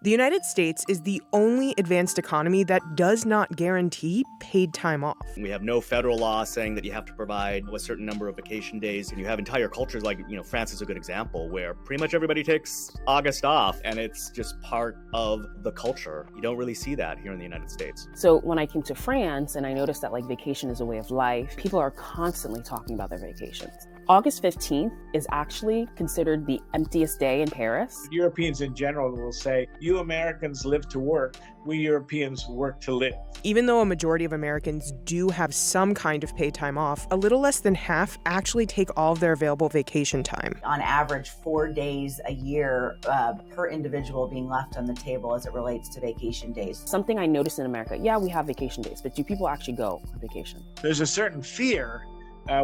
The United States is the only advanced economy that does not guarantee paid time off. We have no federal law saying that you have to provide a certain number of vacation days. And you have entire cultures like, France is a good example where pretty much everybody takes August off and it's just part of the culture. You don't really see that here in the United States. So when I came to France and I noticed that vacation is a way of life, people are constantly talking about their vacations. August 15th is actually considered the emptiest day in Paris. Europeans in general will say, you Americans live to work, we Europeans work to live. Even though a majority of Americans do have some kind of paid time off, a little less than half actually take all of their available vacation time. On average, 4 days a year per individual being left on the table as it relates to vacation days. Something I noticed in America, we have vacation days, but do people actually go on vacation? There's a certain fear.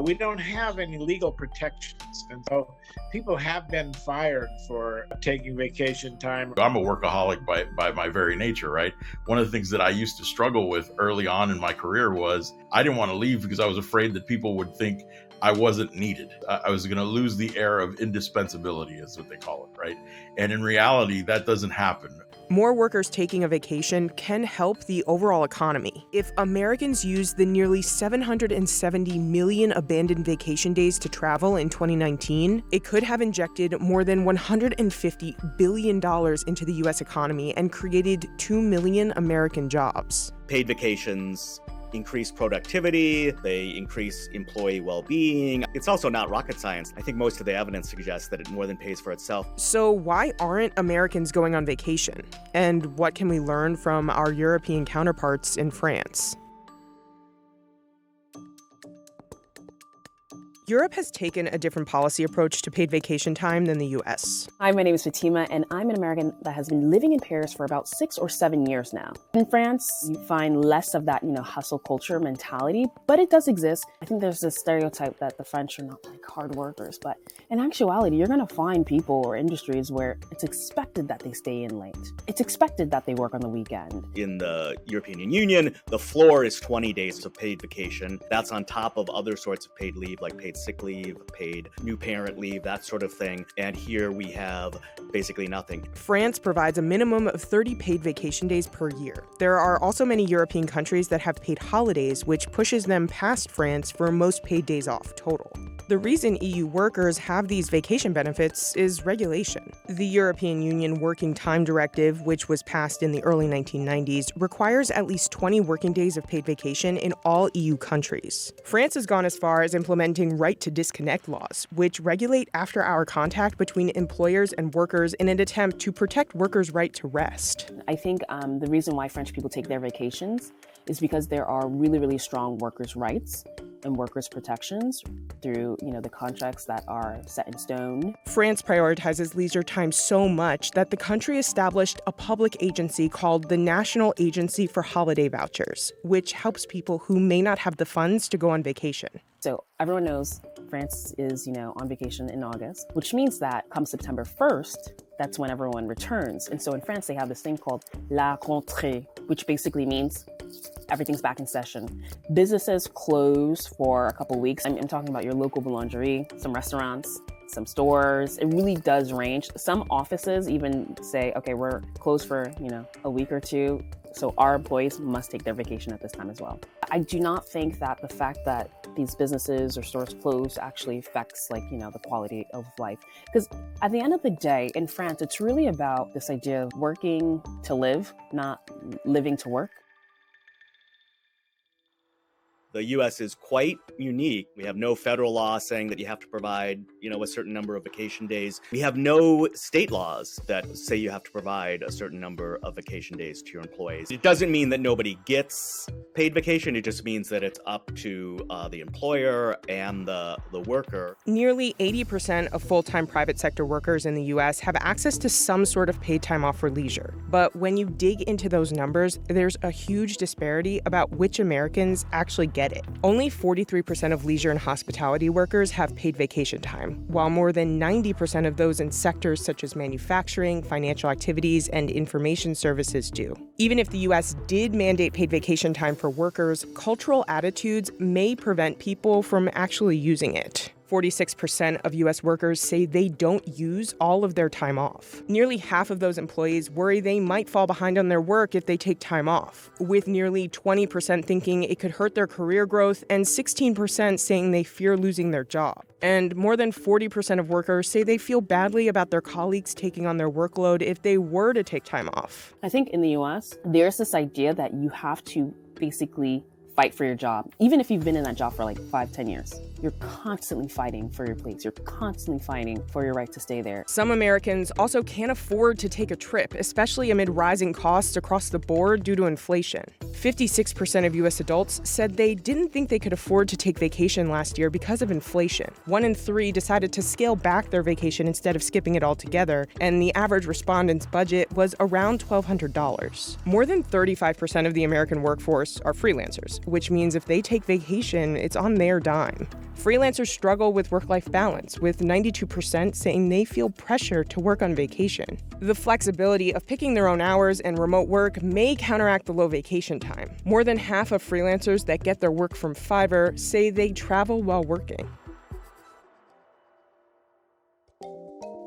We don't have any legal protections, and so people have been fired for taking vacation time. I'm a workaholic by my very nature, right? One of the things that I used to struggle with early on in my career was I didn't want to leave because I was afraid that people would think I wasn't needed. I was going to lose the air of indispensability, is what they call it, right? And in reality, that doesn't happen. More workers taking a vacation can help the overall economy. If Americans used the nearly 770 million abandoned vacation days to travel in 2019, it could have injected more than $150 billion into the U.S. economy and created 2 million American jobs. Paid vacations increase productivity, they increase employee well-being. It's also not rocket science. I think most of the evidence suggests that it more than pays for itself. So why aren't Americans going on vacation? And what can we learn from our European counterparts in France? Europe has taken a different policy approach to paid vacation time than the U.S. Hi, my name is Fatima, and I'm an American that has been living in Paris for about 6 or 7 years now. In France, you find less of that, hustle culture mentality, but it does exist. I think there's this stereotype that the French are not hard workers, but in actuality, you're going to find people or industries where it's expected that they stay in late. It's expected that they work on the weekend. In the European Union, the floor is 20 days of paid vacation. That's on top of other sorts of paid leave, like paid sick leave, paid new parent leave, that sort of thing. And here we have basically nothing. France provides a minimum of 30 paid vacation days per year. There are also many European countries that have paid holidays, which pushes them past France for most paid days off total. The reason EU workers have these vacation benefits is regulation. The European Union Working Time Directive, which was passed in the early 1990s, requires at least 20 working days of paid vacation in all EU countries. France has gone as far as implementing right to disconnect laws, which regulate after-hour contact between employers and workers in an attempt to protect workers' right to rest. I think the reason why French people take their vacations is because there are really, really strong workers' rights and workers' protections through, the contracts that are set in stone. France prioritizes leisure time so much that the country established a public agency called the National Agency for Holiday Vouchers, which helps people who may not have the funds to go on vacation. So everyone knows France is, on vacation in August, which means that come September 1st, that's when everyone returns. And so in France, they have this thing called la rentrée, which basically means everything's back in session. Businesses close for a couple weeks. I'm talking about your local boulangerie, some restaurants, some stores. It really does range. Some offices even say, okay, we're closed for, a week or two. So our employees must take their vacation at this time as well. I do not think that the fact that these businesses or stores close actually affects the quality of life. Because at the end of the day, in France, it's really about this idea of working to live, not living to work. The U.S. is quite unique. We have no federal law saying that you have to provide, a certain number of vacation days. We have no state laws that say you have to provide a certain number of vacation days to your employees. It doesn't mean that nobody gets paid vacation. It just means that it's up to the employer and the worker. Nearly 80% of full-time private sector workers in the U.S. have access to some sort of paid time off for leisure. But when you dig into those numbers, there's a huge disparity about which Americans actually get it. Only 43% of leisure and hospitality workers have paid vacation time, while more than 90% of those in sectors such as manufacturing, financial activities, and information services do. Even if the U.S. did mandate paid vacation time for workers, cultural attitudes may prevent people from actually using it. 46% of U.S. workers say they don't use all of their time off. Nearly half of those employees worry they might fall behind on their work if they take time off, with nearly 20% thinking it could hurt their career growth and 16% saying they fear losing their job. And more than 40% of workers say they feel badly about their colleagues taking on their workload if they were to take time off. I think in the US, there's this idea that you have to basically fight for your job. Even if you've been in that job for like 5-10 years, you're constantly fighting for your place. You're constantly fighting for your right to stay there. Some Americans also can't afford to take a trip, especially amid rising costs across the board due to inflation. 56% of U.S. adults said they didn't think they could afford to take vacation last year because of inflation. 1 in 3 decided to scale back their vacation instead of skipping it altogether, and the average respondent's budget was around $1,200. More than 35% of the American workforce are freelancers, which means if they take vacation, it's on their dime. Freelancers struggle with work-life balance, with 92% saying they feel pressure to work on vacation. The flexibility of picking their own hours and remote work may counteract the low vacation time. More than half of freelancers that get their work from Fiverr say they travel while working.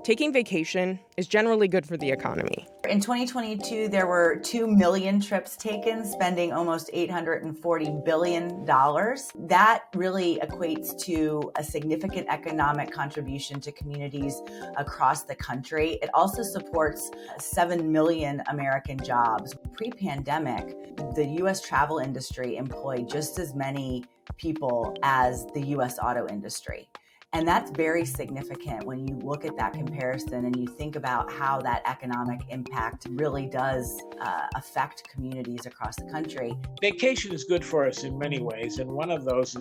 Taking vacation is generally good for the economy. In 2022, there were 2 million trips taken, spending almost $840 billion. That really equates to a significant economic contribution to communities across the country. It also supports 7 million American jobs. Pre-pandemic, the U.S. travel industry employed just as many people as the U.S. auto industry. And that's very significant when you look at that comparison and you think about how that economic impact really does affect communities across the country. Vacation is good for us in many ways, and one of those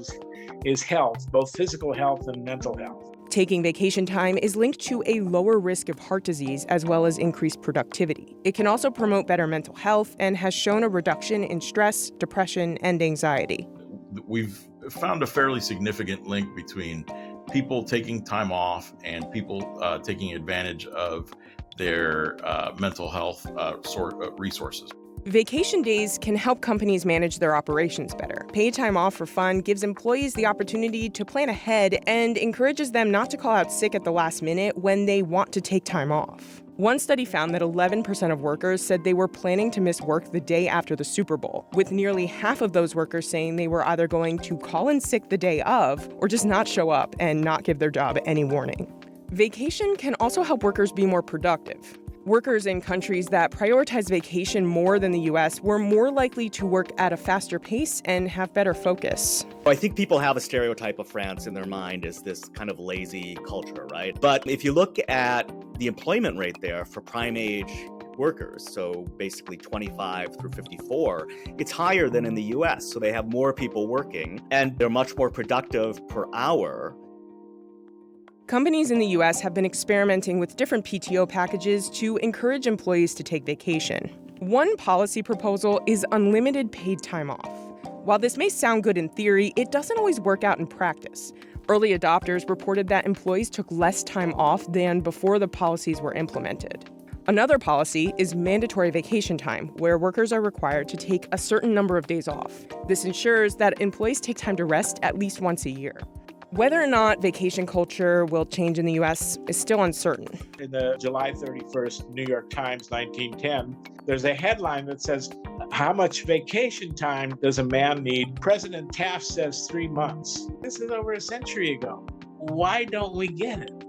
is health, both physical health and mental health. Taking vacation time is linked to a lower risk of heart disease as well as increased productivity. It can also promote better mental health and has shown a reduction in stress, depression, and anxiety. We've found a fairly significant link between people taking time off and people taking advantage of their mental health resources. Vacation days can help companies manage their operations better. Paid time off for fun gives employees the opportunity to plan ahead and encourages them not to call out sick at the last minute when they want to take time off. One study found that 11% of workers said they were planning to miss work the day after the Super Bowl, with nearly half of those workers saying they were either going to call in sick the day of or just not show up and not give their job any warning. Vacation can also help workers be more productive. Workers in countries that prioritize vacation more than the U.S. were more likely to work at a faster pace and have better focus. I think people have a stereotype of France in their mind as this kind of lazy culture, right? But if you look at the employment rate there for prime age workers, so basically 25 through 54, it's higher than in the U.S. So they have more people working and they're much more productive per hour. Companies in the U.S. have been experimenting with different PTO packages to encourage employees to take vacation. One policy proposal is unlimited paid time off. While this may sound good in theory, it doesn't always work out in practice. Early adopters reported that employees took less time off than before the policies were implemented. Another policy is mandatory vacation time, where workers are required to take a certain number of days off. This ensures that employees take time to rest at least once a year. Whether or not vacation culture will change in the U.S. is still uncertain. In the July 31st New York Times 1910, there's a headline that says, "How much vacation time does a man need?" President Taft says 3 months. This is over a century ago. Why don't we get it?